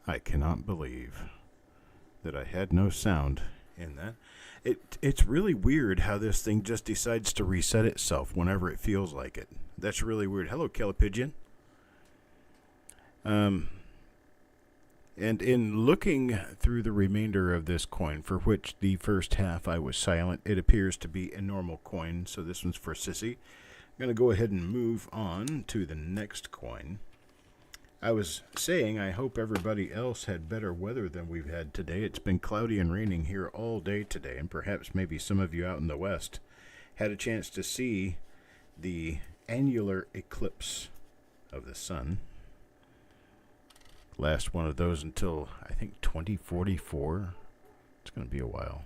I cannot believe that I had no sound in that. It's really weird how this thing just decides to reset itself whenever it feels like it. That's really weird. Hello, Calipigeon. And in looking through the remainder of this coin, for which the first half I was silent, it appears to be a normal coin, so this one's for Sissy. I'm going to go ahead and move on to the next coin. I was saying I hope everybody else had better weather than we've had today. It's been cloudy and raining here all day today, and perhaps maybe some of you out in the west had a chance to see the annular eclipse of the sun. Last one of those until, I think, 2044. It's going to be a while.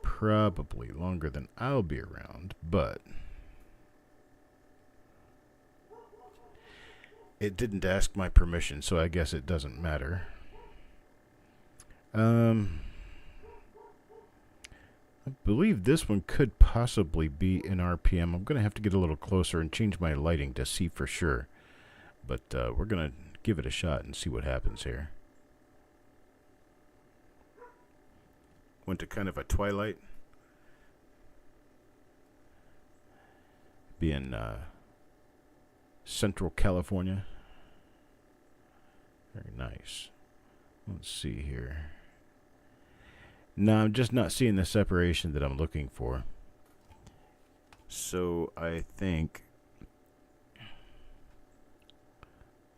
Probably longer than I'll be around, but it didn't ask my permission, so I guess it doesn't matter. I believe this one could possibly be in RPM. I'm going to have to get a little closer and change my lighting to see for sure. But we're going to give it a shot and see what happens here. Went to kind of a twilight. Being Central California. Very nice. Let's see here. No, I'm just not seeing the separation that I'm looking for. So I think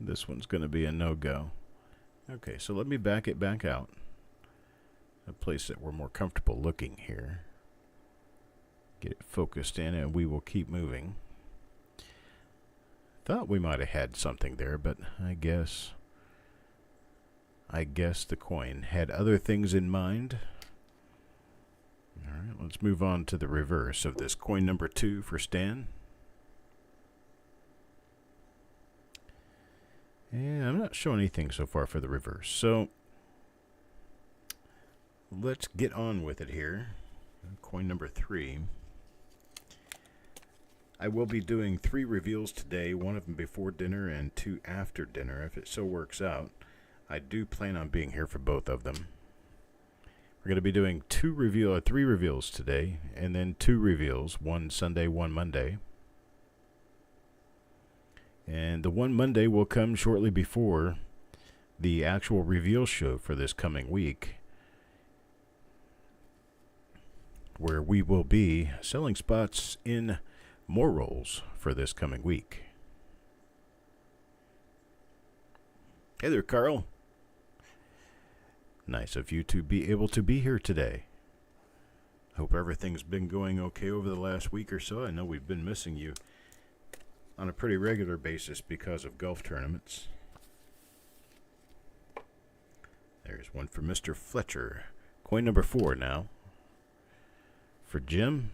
this one's going to be a no-go. Okay, so let me back it back out. A place that we're more comfortable looking here. Get it focused in and we will keep moving. Thought we might have had something there, but I guess the coin had other things in mind. Alright, let's move on to the reverse of this coin number 2 for Stan. And I'm not showing anything so far for the reverse, so let's get on with it here. Coin number 3. I will be doing 3 reveals today, one of them before dinner and 2 after dinner, if it so works out. I do plan on being here for both of them. We're going to be doing 3 reveals today, and then 2 reveals, one Sunday, one Monday. And the one Monday will come shortly before the actual reveal show for this coming week, where we will be selling spots in more rolls for this coming week. Hey there, Carl. Nice of you to be able to be here today. Hope everything's been going okay over the last week or so. I know we've been missing you on a pretty regular basis because of golf tournaments. There's one for Mr. Fletcher. Coin number 4 now. For Jim.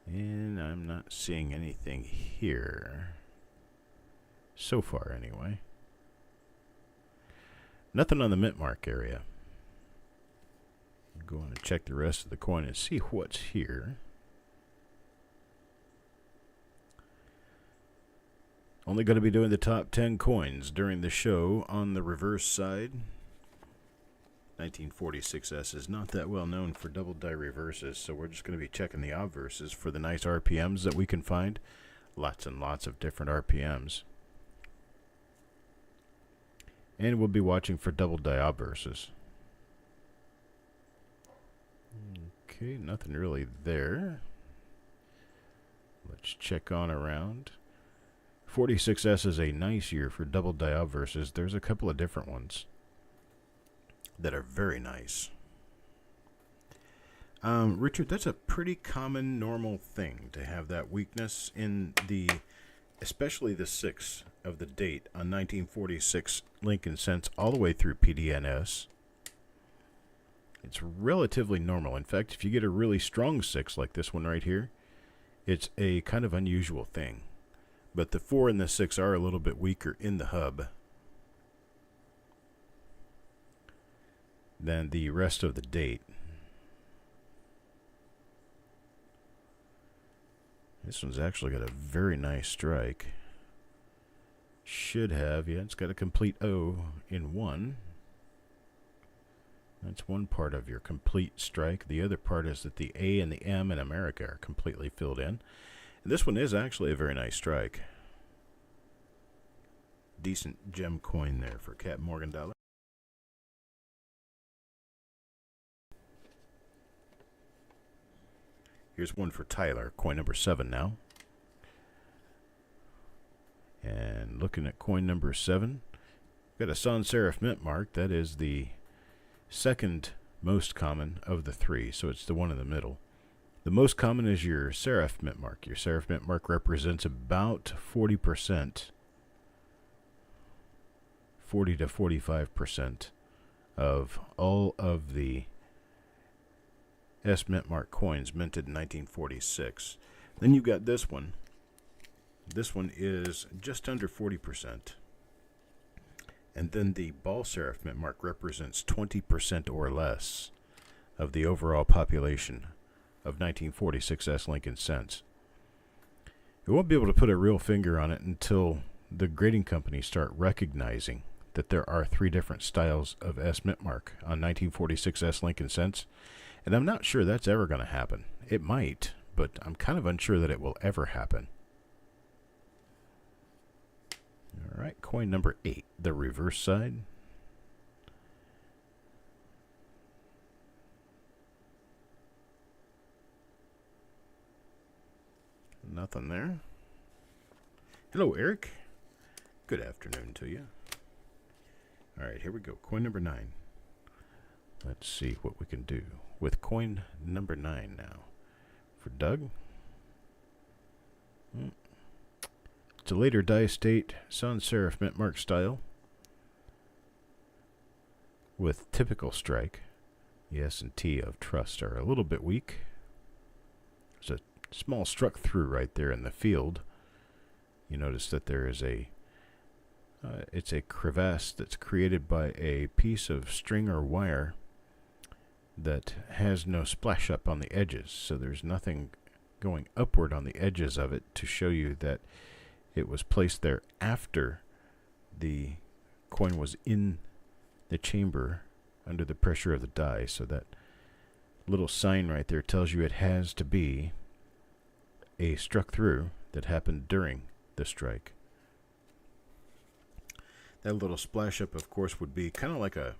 And I'm not seeing anything here. So far, anyway. Nothing on the mint mark area. I'm going to check the rest of the coin and see what's here. Only going to be doing the top 10 coins during the show on the reverse side. 1946S is not that well known for double die reverses, so we're just going to be checking the obverses for the nice RPMs that we can find. Lots and lots of different RPMs. And we'll be watching for double die obverses. Okay, nothing really there. Let's check on around. 46S is a nice year for double die obverses. There's a couple of different ones that are very nice. Richard, that's a pretty common, normal thing to have that weakness in the, especially the 6 of the date on 1946 Lincoln Cents all the way through PDNS. It's relatively normal. In fact, if you get a really strong 6 like this one right here, it's a kind of unusual thing. But the 4 and the 6 are a little bit weaker in the hub than the rest of the date. This one's actually got a very nice strike. Should have, yeah, it's got a complete O in one. That's one part of your complete strike. The other part is that the A and the M in America are completely filled in. And this one is actually a very nice strike. Decent gem coin there for Cap Morgan dollar. Here's one for Tyler, coin number 7 now. And looking at coin number 7, got a sans serif mint mark. That is the second most common of the three, so it's the one in the middle. The most common is your serif mint mark. Your serif mint mark represents about 40%, 40 to 45% of all of the S mint mark coins minted in 1946. Then you've got this one. This one is just under 40%. And then the ball serif mint mark represents 20% or less of the overall population of 1946 S Lincoln cents. We won't be able to put a real finger on it until the grading companies start recognizing that there are 3 different styles of S mint mark on 1946 S Lincoln cents. And I'm not sure that's ever going to happen. It might, but I'm kind of unsure that it will ever happen. All right, coin number 8, the reverse side. Nothing there. Hello, Eric. Good afternoon to you. All right, here we go. Coin number 9. Let's see what we can do with coin number 9 now. For Doug. It's a later die state sans serif mint mark style with typical strike. The S and T of trust are a little bit weak. There's a small struck through right there in the field. You notice that there is it's a crevasse that's created by a piece of string or wire that has no splash up on the edges. So there's nothing going upward on the edges of it to show you that it was placed there after the coin was in the chamber under the pressure of the die. So that little sign right there tells you it has to be a struck through that happened during the strike. That little splash up, of course, would be kind of like a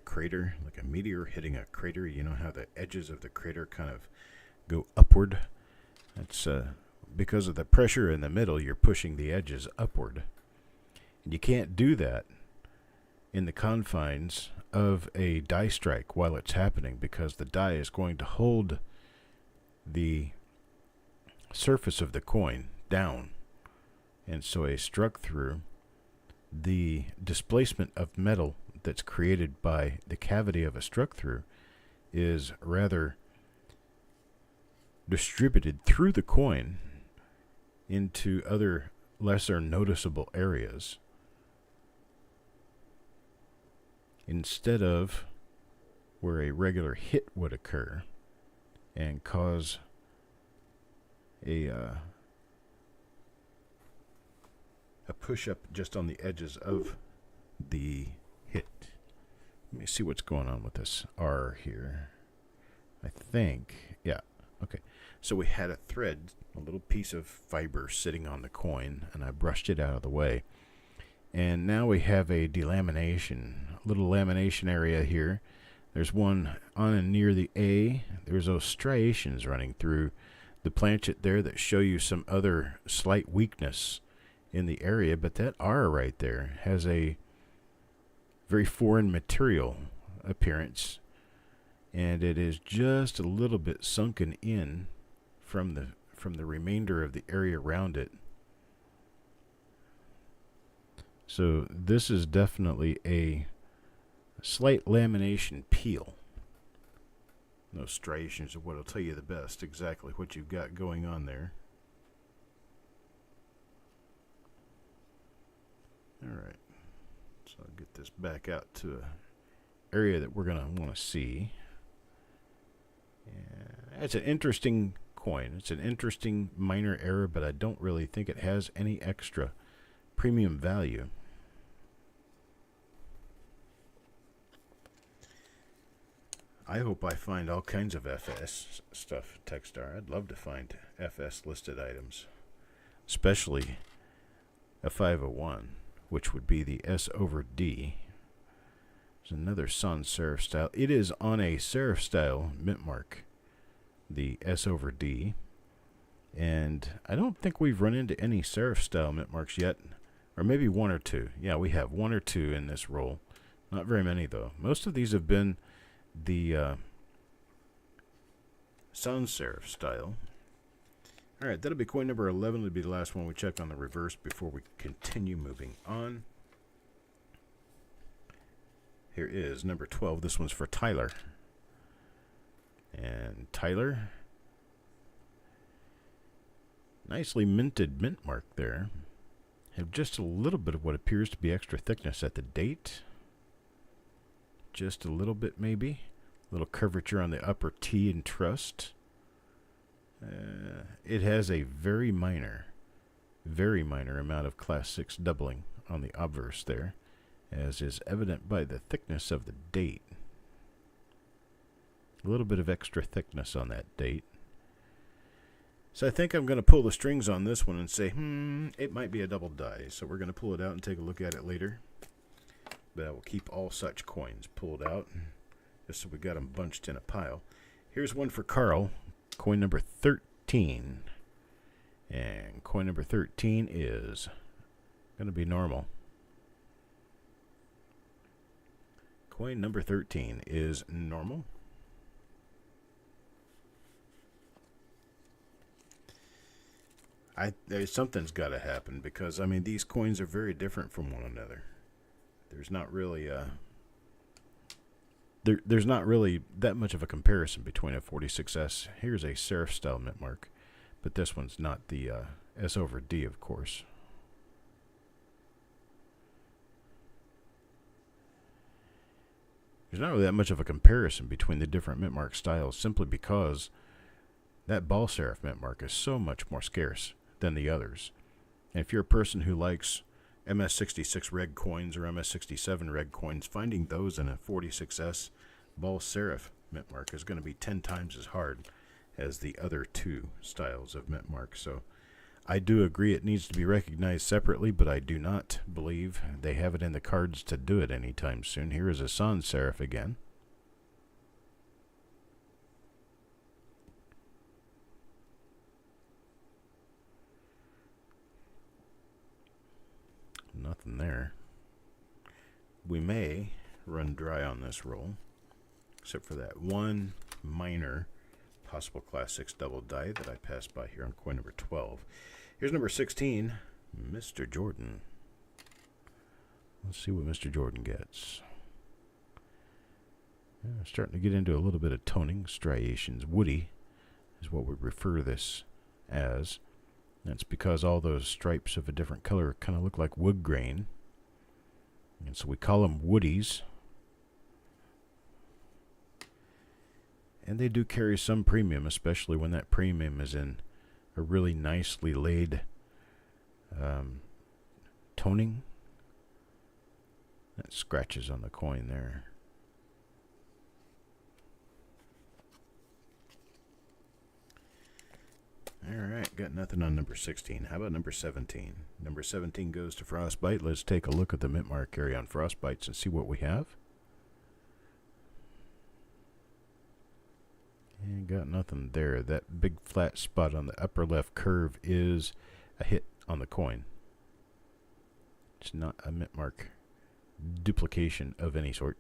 crater, like a meteor hitting a crater. You know how the edges of the crater kind of go upward? That's because of the pressure in the middle, you're pushing the edges upward. And you can't do that in the confines of a die strike while it's happening, because the die is going to hold the surface of the coin down. And so a struck through, the displacement of metal that's created by the cavity of a struck through is rather distributed through the coin into other lesser noticeable areas, instead of where a regular hit would occur and cause a push up just on the edges of the hit. Let me see what's going on with this R here. I think, yeah, okay. So we had a thread, a little piece of fiber sitting on the coin, and I brushed it out of the way. And now we have a delamination, a little lamination area here. There's one on and near the A. There's those striations running through the planchet there that show you some other slight weakness in the area, but that R right there has a very foreign material appearance, and it is just a little bit sunken in from the remainder of the area around it. So this is definitely a slight lamination peel. Those striations are what will tell you the best exactly what you've got going on there. Alright, so I'll get this back out to an area that we're going to want to see. Yeah, that's an interesting coin. It's an interesting minor error, but I don't really think it has any extra premium value. I hope I find all kinds of FS stuff, Techstar. I'd love to find FS listed items, especially a 501, which would be the S over D. There's another sans serif style. It is on a serif style mint mark, the S over D, and I don't think we've run into any serif style mint marks yet, or maybe one or two. Yeah, we have one or two in this roll. Not very many though. Most of these have been the sans serif style. Alright, that'll be coin number 11. It'll be the last one we check on the reverse before we continue moving on. Here is number 12. This one's for Tyler. And Tyler, nicely minted mint mark there. Have just a little bit of what appears to be extra thickness at the date. Just a little bit, maybe. A little curvature on the upper T in trust. It has a very minor amount of class 6 doubling on the obverse there, as is evident by the thickness of the date. A little bit of extra thickness on that date. So I think I'm going to pull the strings on this one and say, it might be a double die. So we're going to pull it out and take a look at it later. But I will keep all such coins pulled out, just so we got them bunched in a pile. Here's one for Carl, coin number 13. And coin number 13 is going to be normal. Coin number 13 is normal. Something's got to happen, because, I mean, these coins are very different from one another. There's not really there's not really that much of a comparison between a 46S. Here's a serif style mint mark, but this one's not the S over D, of course. There's not really that much of a comparison between the different mint mark styles, simply because that ball serif mint mark is so much more scarce than the others. And if you're a person who likes MS66 reg coins or MS67 reg coins, finding those in a 46S ball serif mint mark is going to be 10 times as hard as the other two styles of mint mark. So I do agree it needs to be recognized separately, but I do not believe they have it in the cards to do it anytime soon. Here is a sans serif again. Nothing there. We may run dry on this roll, except for that one minor possible class 6 double die that I passed by here on coin number 12. Here's number 16, Mr. Jordan. Let's see what Mr. Jordan gets. Starting to get into a little bit of toning, striations. Woody is what we refer this as. That's because all those stripes of a different color kind of look like wood grain. And so we call them woodies. And they do carry some premium, especially when that premium is in a really nicely laid toning. That scratches on the coin there. Alright, got nothing on number 16. How about number 17? Number 17 goes to Frostbite. Let's take a look at the mint mark area on Frostbites and see what we have. And got nothing there. That big flat spot on the upper left curve is a hit on the coin. It's not a mint mark duplication of any sort.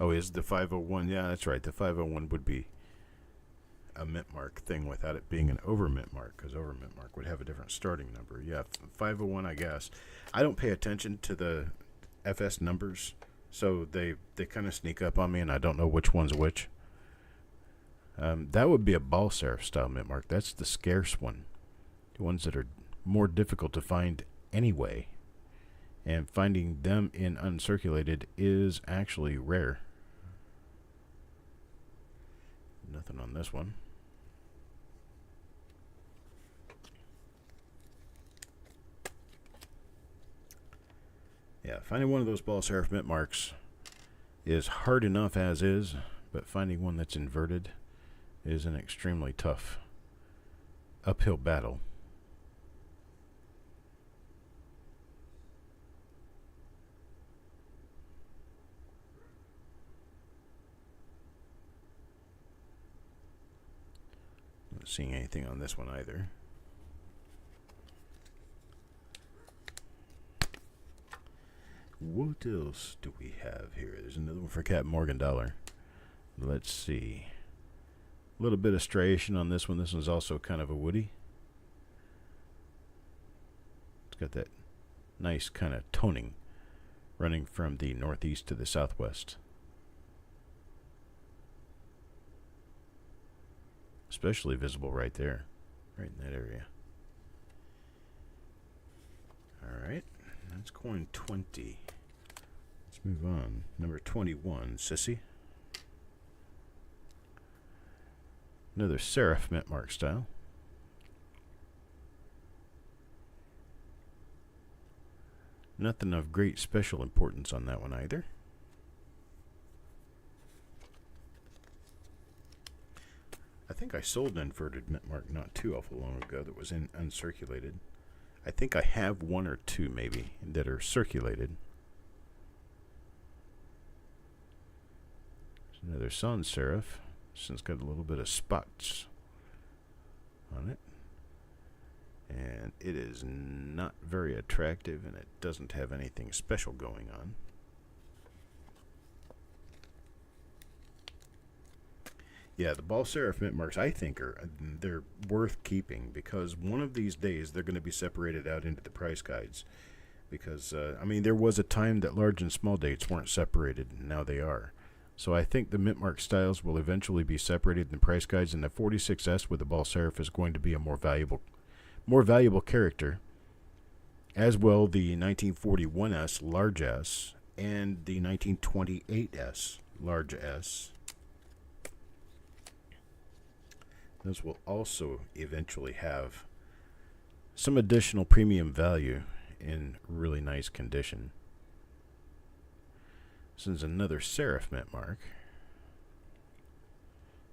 Oh, is the 501? Yeah, that's right. The 501 would be a mint mark thing without it being an over mint mark, because over mint mark would have a different starting number. Yeah, 501, I guess. I don't pay attention to the FS numbers, so they kind of sneak up on me, and I don't know which one's which. That would be a ball serif style mint mark. That's the scarce one. The ones that are more difficult to find anyway. And finding them in uncirculated is actually rare. Nothing on this one. Yeah, finding one of those ball serif mint marks is hard enough as is, but finding one that's inverted is an extremely tough uphill battle. Not seeing anything on this one either. What else do we have here? There's another one for Cap Morgan dollar. Let's see. A little bit of striation on this one. This one's also kind of a woody. It's got that nice kind of toning running from the northeast to the southwest. Especially visible right there, right in that area. Alright, that's coin 20. Let's move on. Number 21, Sissy. Another serif mint mark style. Nothing of great special importance on that one either. I think I sold an inverted mint mark not too awful long ago that was uncirculated. I think I have one or two maybe that are circulated. There's another sans serif. This one's got a little bit of spots on it. And it is not very attractive, and it doesn't have anything special going on. Yeah, the ball serif mint marks, I think, they're worth keeping, because one of these days they're going to be separated out into the price guides. Because, I mean, there was a time that large and small dates weren't separated, and now they are. So I think the mint mark styles will eventually be separated in the price guides, and the 46S with the ball serif is going to be a more valuable character. As well, the 1941S large S and the 1928S large S. Those will also eventually have some additional premium value in really nice condition. This is another serif mint mark.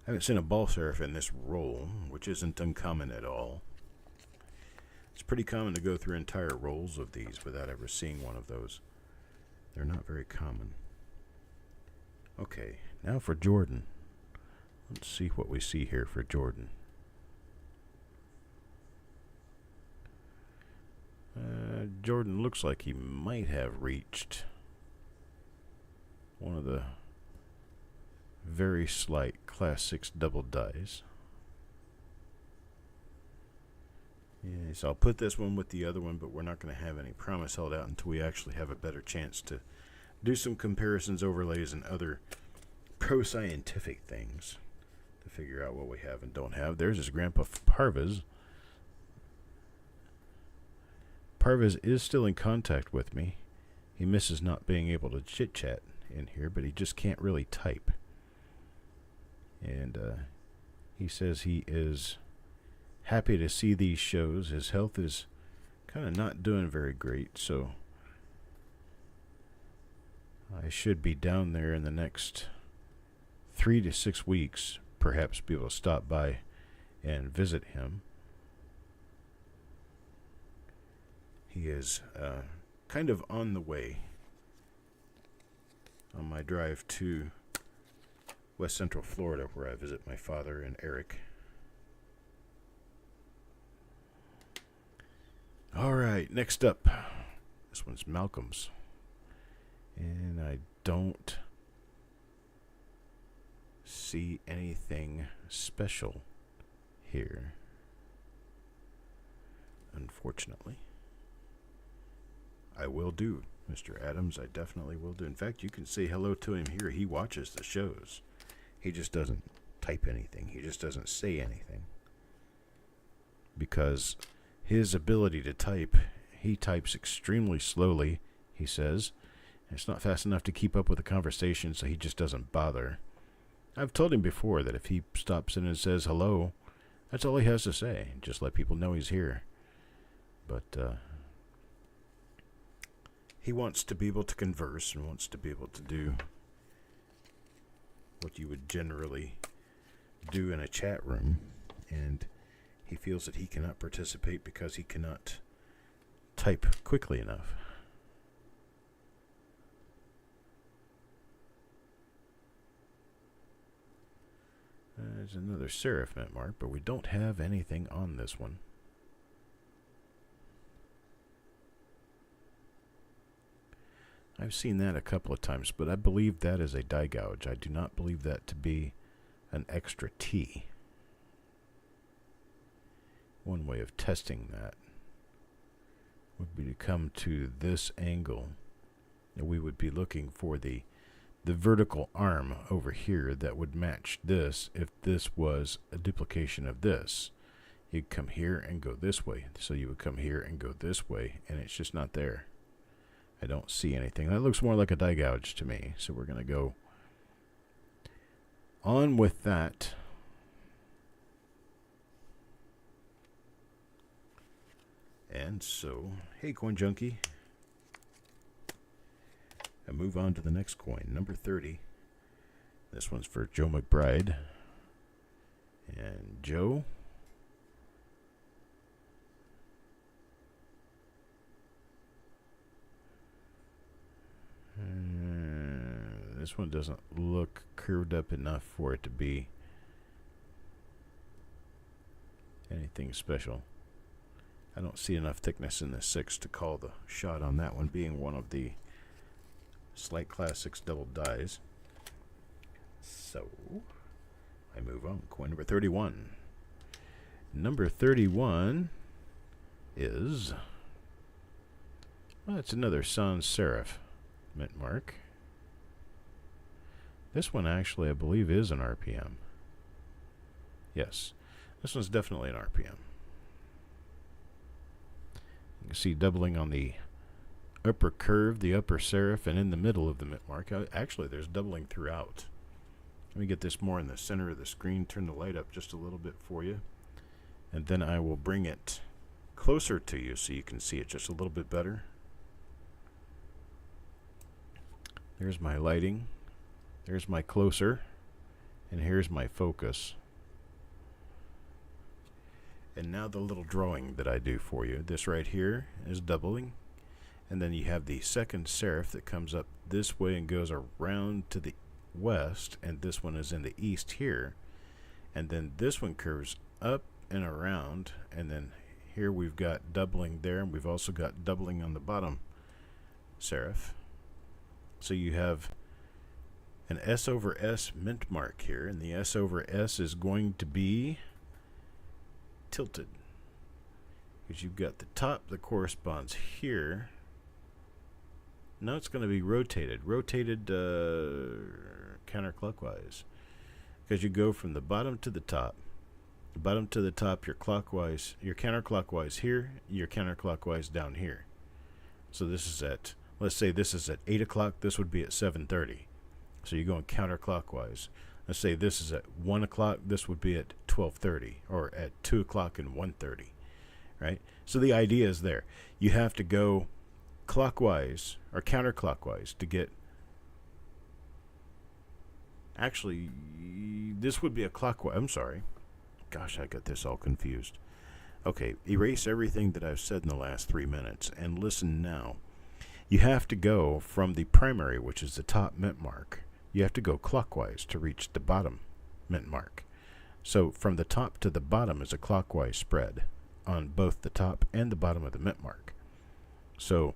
I haven't seen a ball serif in this roll, which isn't uncommon at all. It's pretty common to go through entire rolls of these without ever seeing one of those. They're not very common. Okay, now for Jordan. Let's see what we see here for Jordan. Jordan looks like he might have reached one of the very slight Class 6 double dies. Yes, I'll put this one with the other one, but we're not going to have any promise held out until we actually have a better chance to do some comparisons, overlays, and other pro-scientific things to figure out what we have and don't have. There's his grandpa Parvez. Parvez is still in contact with me. He misses not being able to chit-chat in here, but he just can't really type. And he says he is happy to see these shows. His health is kind of not doing very great, so I should be down there in the next 3 to 6 weeks, perhaps be able to stop by and visit him. He is kind of on the way on my drive to West Central Florida, where I visit my father and Eric. All right, next up. This one's Malcolm's. And I don't see anything special here, unfortunately. I will do, Mr. Adams. I definitely will do. In fact, you can say hello to him here. He watches the shows. He just doesn't type anything. He just doesn't say anything. Because his ability to type, he types extremely slowly, he says. It's not fast enough to keep up with the conversation, so he just doesn't bother. I've told him before that if he stops in and says hello, that's all he has to say. Just let people know he's here. But he wants to be able to converse and wants to be able to do what you would generally do in a chat room. And he feels that he cannot participate because he cannot type quickly enough. There's another serif mint mark, but we don't have anything on this one. I've seen that a couple of times, but I believe that is a die gouge. I do not believe that to be an extra T. One way of testing that would be to come to this angle, and we would be looking for the vertical arm over here that would match this if this was a duplication of this. You'd come here and go this way, so you would come here and go this way, and it's just not there. I don't see anything. That looks more like a die gouge to me, so we're going to go on with that. And so, hey Coin Junkie, and move on to the next coin, number 30. This one's for Joe McBride. And Joe, this one doesn't look curved up enough for it to be anything special. I don't see enough thickness in the 6 to call the shot on that one, being one of the Slight Classics double dies. So I move on. Coin number 31. Number 31 is, well, it's another sans serif mint mark. This one actually, I believe, is an RPM. Yes, this one's definitely an RPM. You can see doubling on the upper curve, the upper serif, and in the middle of the mint mark. Actually, there's doubling throughout. Let me get this more in the center of the screen, turn the light up just a little bit for you, and then I will bring it closer to you so you can see it just a little bit better. There's my lighting, there's my closer, and here's my focus. And now the little drawing that I do for you. This right here is doubling. And then you have the second serif that comes up this way and goes around to the west. And this one is in the east here. And then this one curves up and around. And then here we've got doubling there. And we've also got doubling on the bottom serif. So you have an S over S mint mark here. And the S over S is going to be tilted, because you've got the top that corresponds here. Now it's going to be rotated counterclockwise, because you go from the bottom to the top. The bottom to the top, you're clockwise, you're counterclockwise here, you're counterclockwise down here. So this is at, let's say this is at 8 o'clock, this would be at 7:30. So you're going counterclockwise. Let's say this is at 1 o'clock, this would be at 12:30, or at 2 o'clock and 1:30, right? So the idea is there. You have to go clockwise or counterclockwise to get, actually, this would be a clockwise, I'm sorry. Gosh, I got this all confused. Okay, erase everything that I've said in the last 3 minutes and listen now. You have to go from the primary, which is the top mint mark. You have to go clockwise to reach the bottom mint mark. So from the top to the bottom is a clockwise spread on both the top and the bottom of the mint mark. So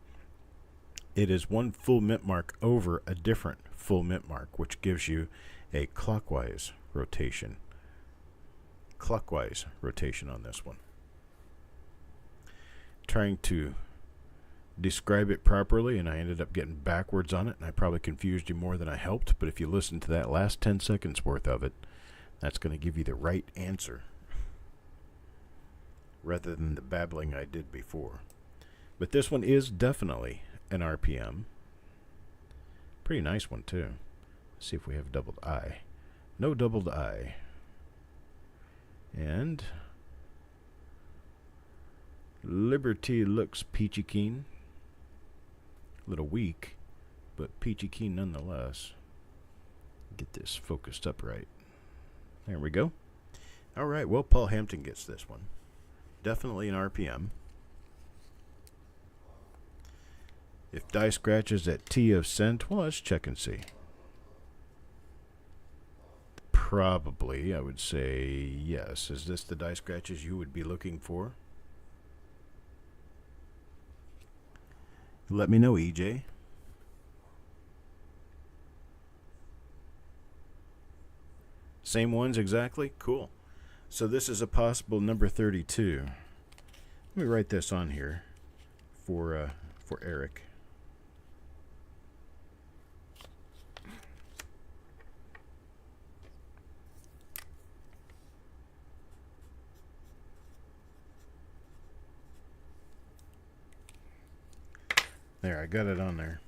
it is one full mint mark over a different full mint mark, which gives you a clockwise rotation. Clockwise rotation on this one. Trying to describe it properly, and I ended up getting backwards on it, and I probably confused you more than I helped, but if you listen to that last 10 seconds worth of it, that's going to give you the right answer rather than the babbling I did before. But this one is definitely an RPM. Pretty nice one too. Let's see if we have doubled I. No double die. And Liberty looks peachy keen. A little weak, but peachy keen nonetheless. Get this focused up right. There we go. All right, well, Paul Hampton gets this one. Definitely an RPM. If die scratches at T of cent, well, let's check and see. Probably, I would say yes. Is this the die scratches you would be looking for? Let me know, EJ. Same ones exactly? Cool. So this is a possible number 32. Let me write this on here for Eric. There, I got it on there.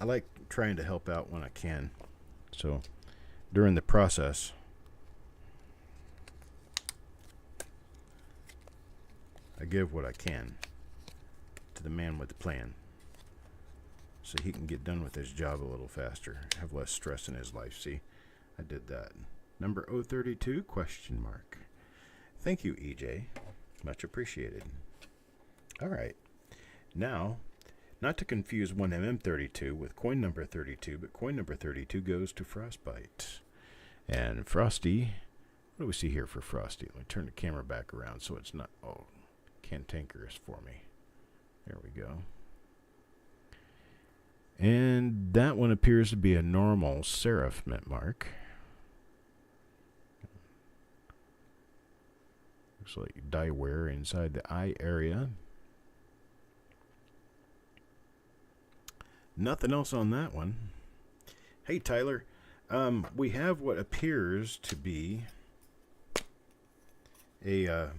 I like trying to help out when I can. So during the process, I give what I can to the man with the plan so he can get done with his job a little faster, have less stress in his life. See, I did that. Number 032, question mark. Thank you, EJ. Much appreciated. All right. Now, not to confuse 1MM32 with coin number 32, but coin number 32 goes to Frostbite. And Frosty, what do we see here for Frosty? Let me turn the camera back around so it's not, cantankerous for me. There we go. And that one appears to be a normal serif mint mark. Looks like die wear inside the eye area. Nothing else on that one. Hey, Tyler. We have what appears to be a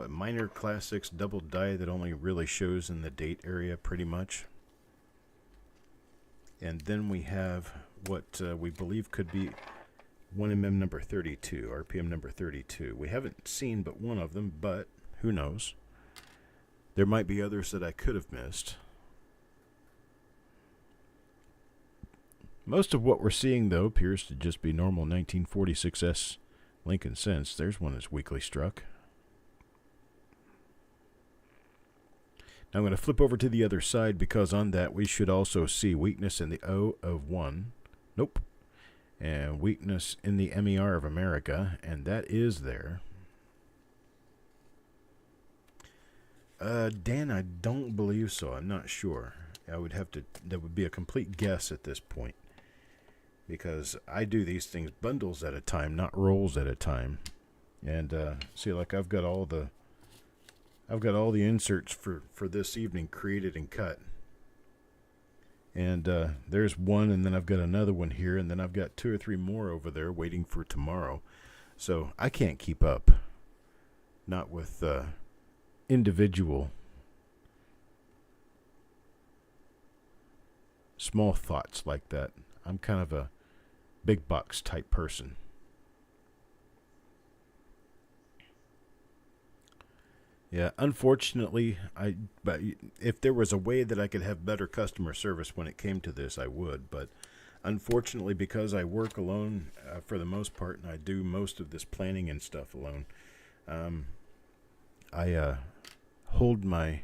minor classics double die that only really shows in the date area pretty much. And then we have what we believe could be 1MM number 32, RPM number 32. We haven't seen but one of them, but who knows? There might be others that I could have missed. Most of what we're seeing, though, appears to just be normal 1946S Lincoln cents. There's one that's weakly struck. Now I'm going to flip over to the other side because on that we should also see weakness in the O of 1. Nope. And weakness in the MER of America, and that is there. Dan, I don't believe so. I'm not sure. I would have to, that would be a complete guess at this point. Because I do these things bundles at a time, not rolls at a time. And see, like I've got all the inserts for this evening created and cut. And there's one, and then I've got another one here, and then I've got 2 or 3 more over there waiting for tomorrow. So I can't keep up. Not with individual small thoughts like that. I'm kind of a big box type person. Yeah, unfortunately, but if there was a way that I could have better customer service when it came to this, I would. But unfortunately, because I work alone for the most part, and I do most of this planning and stuff alone, I hold my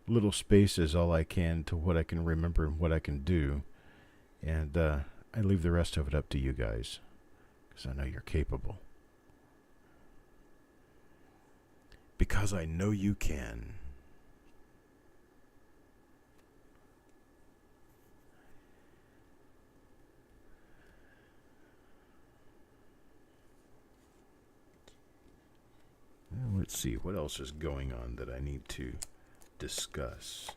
little spaces all I can to what I can remember and what I can do. And I leave the rest of it up to you guys, because I know you're capable. Because I know you can. Well, let's see, what else is going on that I need to discuss?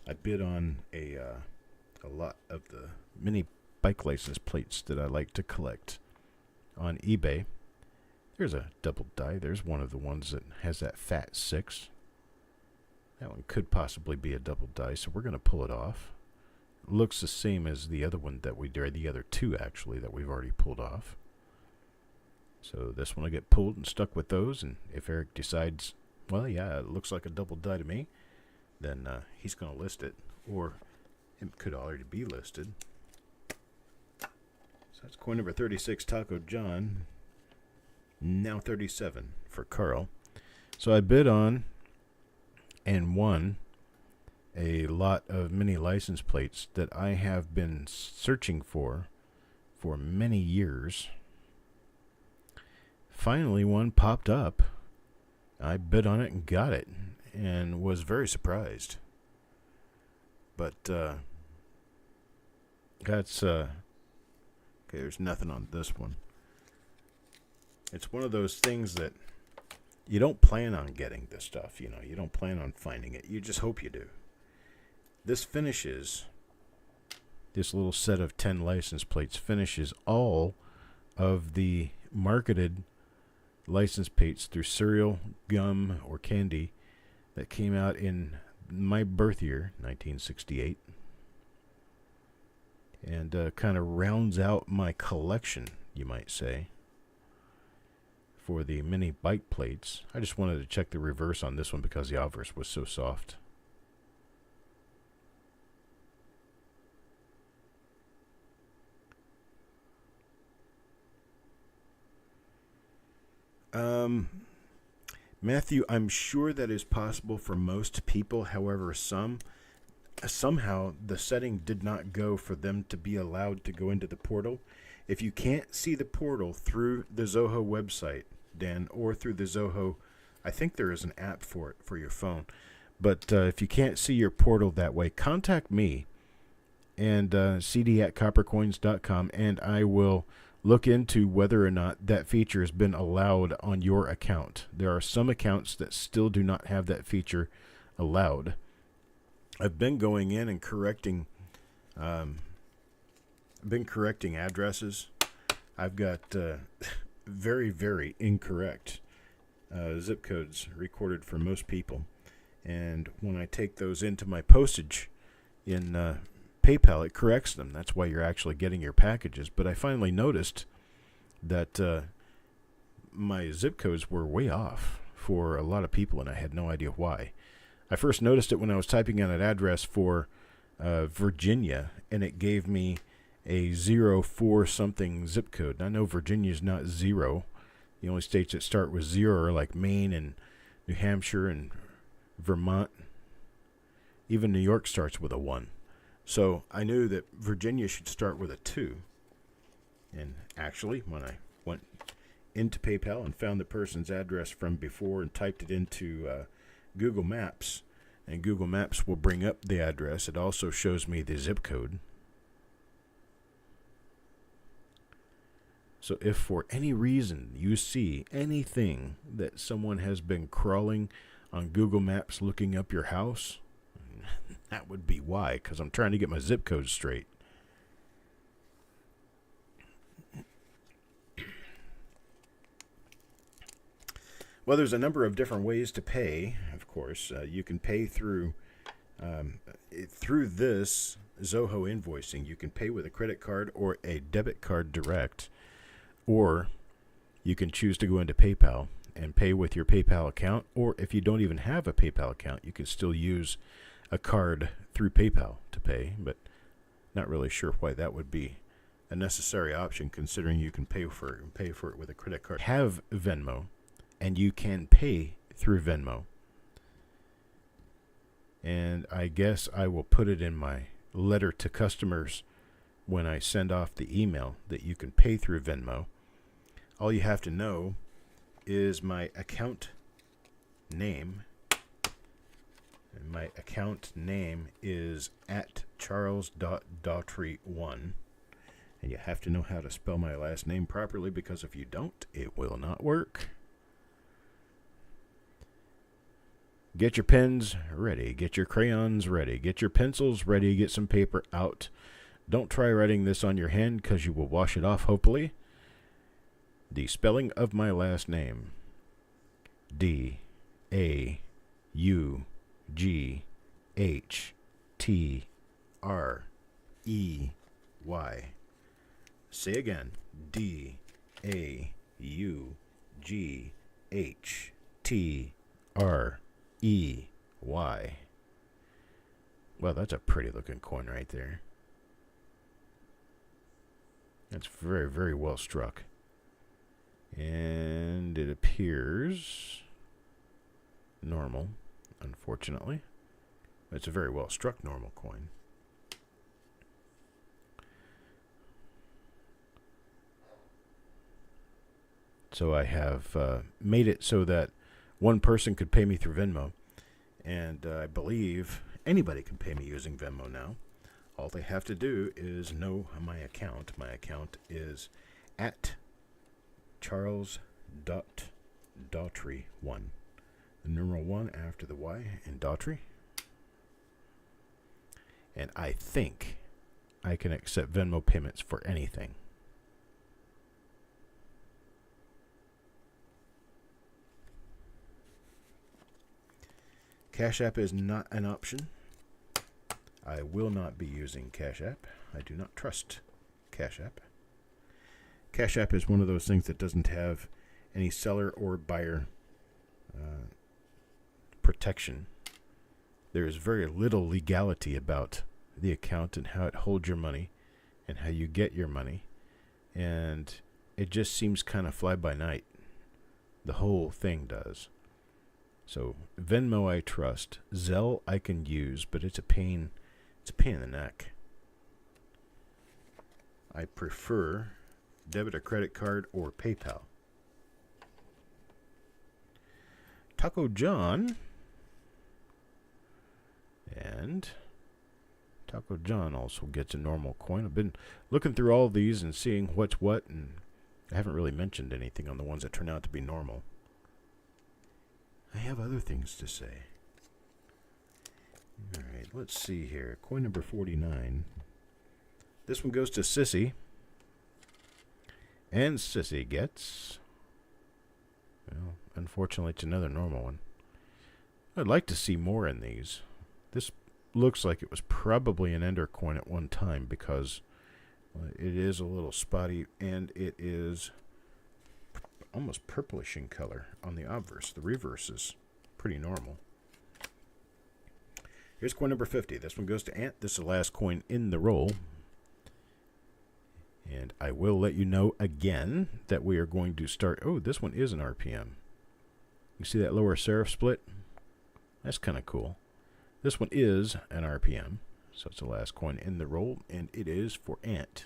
I bid on a lot of the mini bike license plates that I like to collect on eBay. There's a double die. There's one of the ones that has that fat 6. That one could possibly be a double die, so we're going to pull it off. looks the same as the other one that we did, the other two actually that we've already pulled off. So this one will get pulled and stuck with those, and if Eric decides, well, yeah, it looks like a double die to me, then he's going to list it, or it could already be listed. So that's coin number 36, Taco John. Now 37 for Carl. So I bid on and won a lot of mini license plates that I have been searching for many years. Finally, one popped up. I bid on it and got it, and was very surprised. But that's okay. There's nothing on this one. It's one of those things that you don't plan on getting this stuff. You know, you don't plan on finding it. You just hope you do. This finishes, this little set of 10 license plates finishes all of the marketed license plates through cereal, gum, or candy that came out in my birth year, 1968. And kind of rounds out my collection, you might say, for the mini bike plates. I just wanted to check the reverse on this one because the obverse was so soft. Matthew, I'm sure that is possible for most people. However, somehow the setting did not go for them to be allowed to go into the portal. If you can't see the portal through the Zoho website, Dan, or through the Zoho, I think there is an app for it for your phone. But if you can't see your portal that way, contact me and cd@coppercoins.com, and I will look into whether or not that feature has been allowed on your account. There are some accounts that still do not have that feature allowed. I've been going in and correcting addresses. I've got very, very incorrect zip codes recorded for most people. And when I take those into my postage in PayPal, it corrects them. That's why you're actually getting your packages. But I finally noticed that my zip codes were way off for a lot of people, and I had no idea why. I first noticed it when I was typing in an address for Virginia, and it gave me a 04 something zip code. And I know Virginia's not 0. The only states that start with 0 are like Maine and New Hampshire and Vermont. Even New York starts with a 1. So I knew that Virginia should start with a 2. And actually, when I went into PayPal and found the person's address from before and typed it into Google Maps, and Google Maps will bring up the address, it also shows me the zip code. So if for any reason you see anything that someone has been crawling on Google Maps looking up your house, that would be why, because I'm trying to get my zip code straight. Well, there's a number of different ways to pay, of course. You can pay through this Zoho invoicing. You can pay with a credit card or a debit card direct, or you can choose to go into PayPal and pay with your PayPal account, or if you don't even have a PayPal account, you can still use a card through PayPal to pay, but not really sure why that would be a necessary option, considering you can pay for it with a credit card. Have Venmo, and you can pay through Venmo. And I guess I will put it in my letter to customers when I send off the email that you can pay through Venmo. All you have to know is my account name. And my account name is @Charles.Daughtrey1. And you have to know how to spell my last name properly, because if you don't, it will not work. Get your pens ready. Get your crayons ready. Get your pencils ready. Get some paper out. Don't try writing this on your hand, because you will wash it off, hopefully. The spelling of my last name: DAUGHTREY. Say again, Daughtrey. Well, that's a pretty looking coin right there. That's very, very well struck. And it appears normal, unfortunately. It's a very well struck normal coin. So I have made it so that one person could pay me through Venmo. And I believe anybody can pay me using Venmo now. All they have to do is know my account. My account is at Charles.Daughtrey1. The numeral 1 after the Y in Daughtrey. And I think I can accept Venmo payments for anything. Cash App is not an option. I will not be using Cash App. I do not trust Cash App. Cash App is one of those things that doesn't have any seller or buyer protection. There is very little legality about the account and how it holds your money and how you get your money. And it just seems kind of fly by night. The whole thing does. So Venmo I trust. Zelle I can use, but it's a pain. It's a pain in the neck. I prefer debit or credit card or PayPal. Taco John. And Taco John also gets a normal coin. I've been looking through all of these and seeing what's what, and I haven't really mentioned anything on the ones that turn out to be normal. I have other things to say. All right, let's see here. Coin number 49. This one goes to Sissy. And Sissy gets... Well, unfortunately, it's another normal one. I'd like to see more in these. This looks like it was probably an Ender coin at one time because it is a little spotty and it is almost purplish in color on the obverse. The reverse is pretty normal. Here's coin number 50. This one goes to Ant. This is the last coin in the roll. And I will let you know again that we are going to start... Oh, this one is an RPM. You see that lower serif split? That's kind of cool. This one is an RPM. So it's the last coin in the roll, and it is for Ant.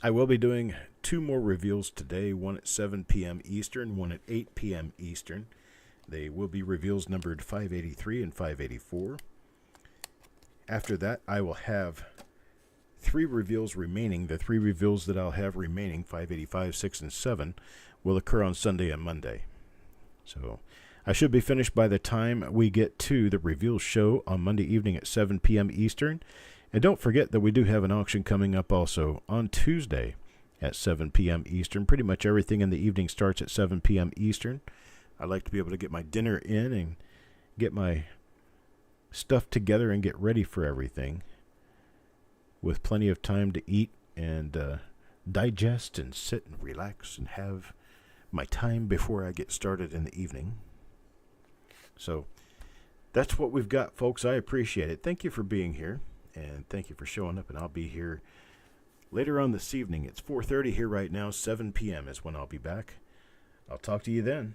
I will be doing 2 more reveals today, one at 7 p.m. Eastern, one at 8 p.m. Eastern. They will be reveals numbered 583 and 584. After that, I will have 3 reveals remaining. The 3 reveals that I'll have remaining, 585, 6, and 7, will occur on Sunday and Monday. So I should be finished by the time we get to the reveal show on Monday evening at 7 p.m. Eastern. And don't forget that we do have an auction coming up also on Tuesday at 7 p.m. Eastern. Pretty much everything in the evening starts at 7 p.m. Eastern. I like to be able to get my dinner in and get my stuff together and get ready for everything with plenty of time to eat and digest and sit and relax and have my time before I get started in the evening. So that's what we've got, folks. I appreciate it. Thank you for being here. And thank you for showing up, and I'll be here later on this evening. It's 4:30 here right now. 7 p.m. is when I'll be back. I'll talk to you then.